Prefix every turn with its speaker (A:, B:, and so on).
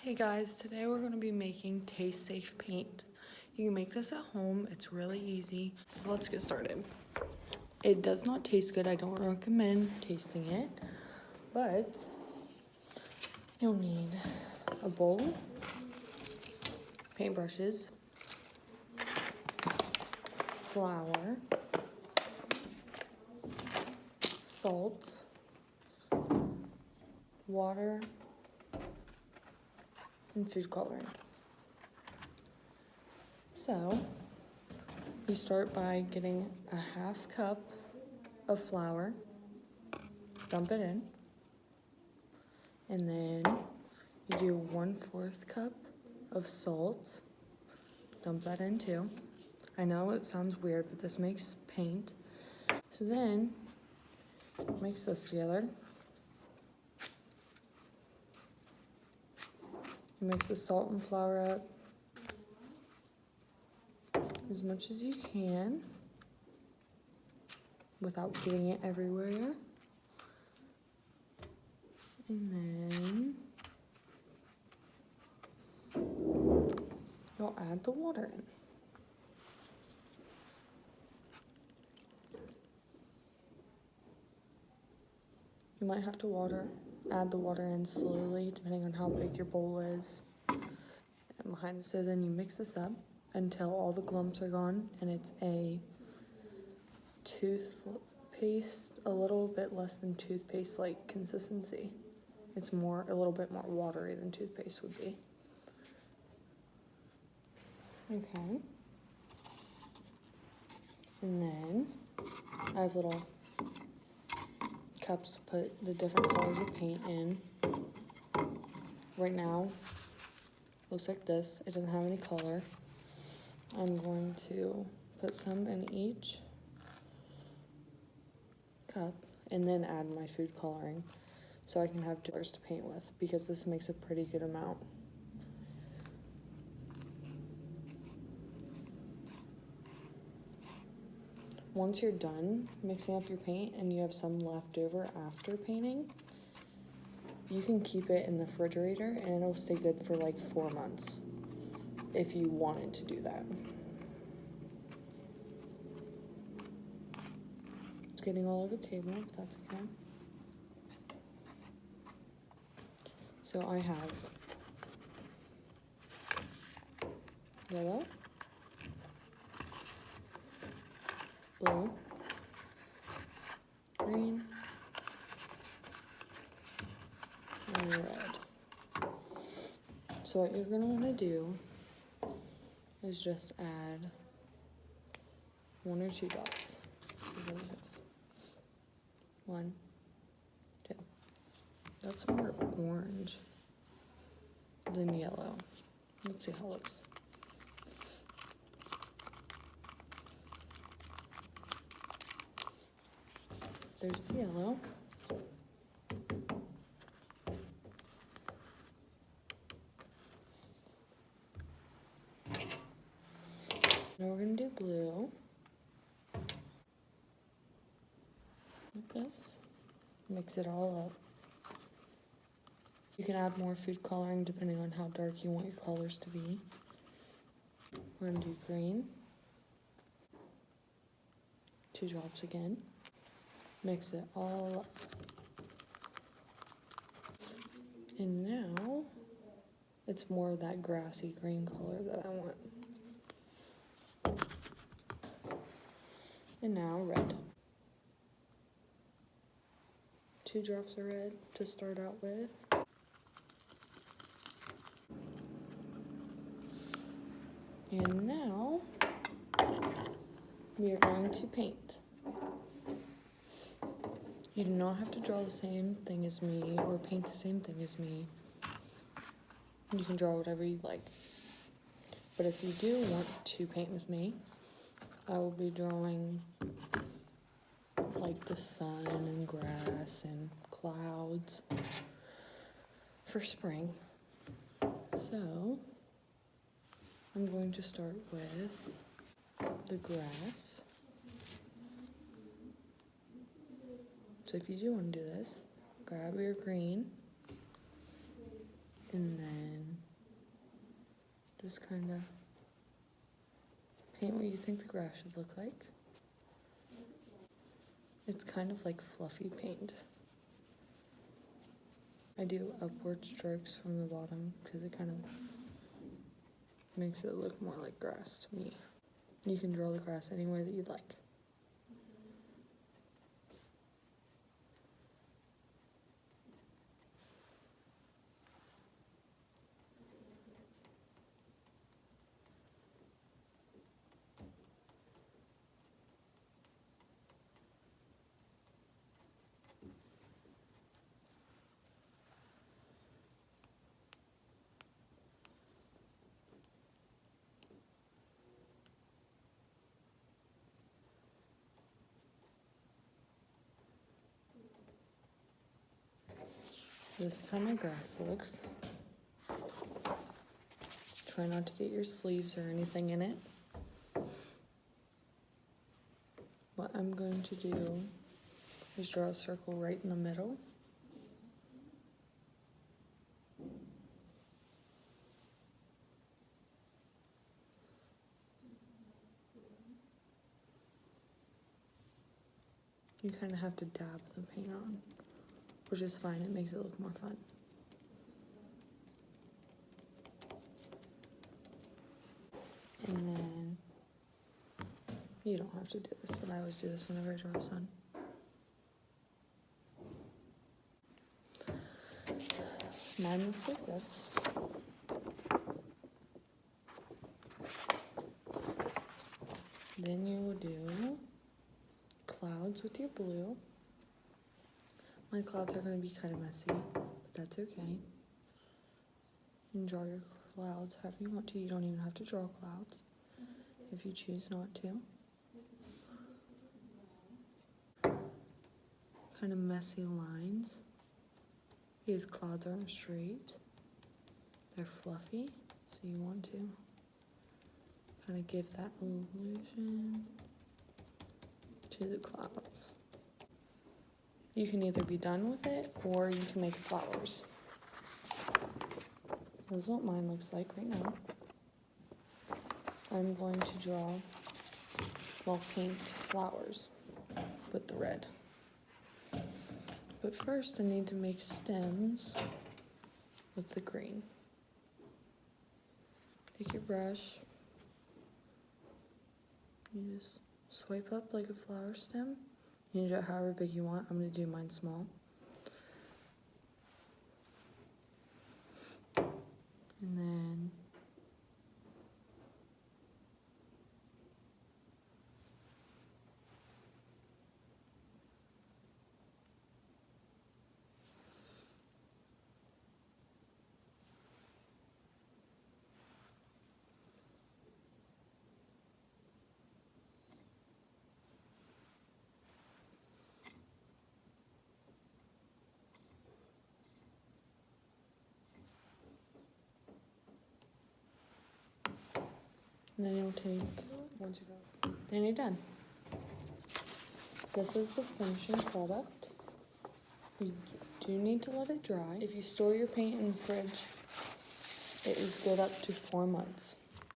A: Hey guys, today we're going to be making taste safe paint. You can make this at home, it's really easy, so let's get started. It does not taste good, I don't recommend tasting it, but you'll need a bowl, paintbrushes, flour, salt, water, and food coloring. So, you start by getting a half cup of flour, dump it in, and then you do 1/4 cup of salt, dump that in too. I know it sounds weird, but this makes paint. So then, mix this together. Mix the salt and flour up as much as you can without getting it everywhere. And then you'll add the water in. You might have to add the water in slowly depending on how big your bowl is. So then you mix this up until all the clumps are gone and it's a toothpaste, a little bit less than toothpaste like consistency. It's a little bit more watery than toothpaste would be. Okay. And then I have little cups to put the different colors of paint in. Right now, looks like this. It doesn't have any color. I'm going to put some in each cup and then add my food coloring so I can have colors to paint with because this makes a pretty good amount. Once you're done mixing up your paint and you have some left over after painting, you can keep it in the refrigerator and it'll stay good for like 4 months if you wanted to do that. It's getting all over the table, but that's okay. So I have yellow, blue, green, and red. So what you're gonna wanna do is just add 1 or 2 dots. 1, 2. That's more orange than yellow. Let's see how it looks. There's the yellow. Now we're gonna do blue. Like this. Mix it all up. You can add more food coloring depending on how dark you want your colors to be. We're gonna do green. 2 drops again. Mix it all up. And now, it's more of that grassy green color that I want. And now red. 2 drops of red to start out with. And now, we are going to paint. You do not have to draw the same thing as me or paint the same thing as me. You can draw whatever you like. But if you do want to paint with me, I will be drawing like the sun and grass and clouds for spring. So, I'm going to start with the grass. So if you do want to do this, grab your green and then Just kind of paint what you think the grass should look like. It's kind of like fluffy paint. I do upward strokes from the bottom because it kind of makes it look more like grass to me. You can draw the grass any way that you'd like. This is how my grass looks. Try not to get your sleeves or anything in it. What I'm going to do is draw a circle right in the middle. You kind of have to dab the paint on, which is fine, it makes it look more fun. And then, you don't have to do this, but I always do this whenever I draw a sun. Mine looks like this. Then you will do clouds with your blue. My clouds are going to be kind of messy, but that's okay. You can draw your clouds however you want to. You don't even have to draw clouds if you choose not to. Kind of messy lines. These clouds aren't straight. They're fluffy, so you want to kind of give that illusion to the clouds. You can either be done with it or you can make flowers. This is what mine looks like right now. I'm going to draw, well, paint flowers with the red. But first I need to make stems with the green. Take your brush, you just swipe up like a flower stem. You can do it however big you want. I'm going to do mine small. And then you'll take, once you go, then you're done. This is the finishing product. You do need to let it dry. If you store your paint in the fridge, it is good up to 4 months.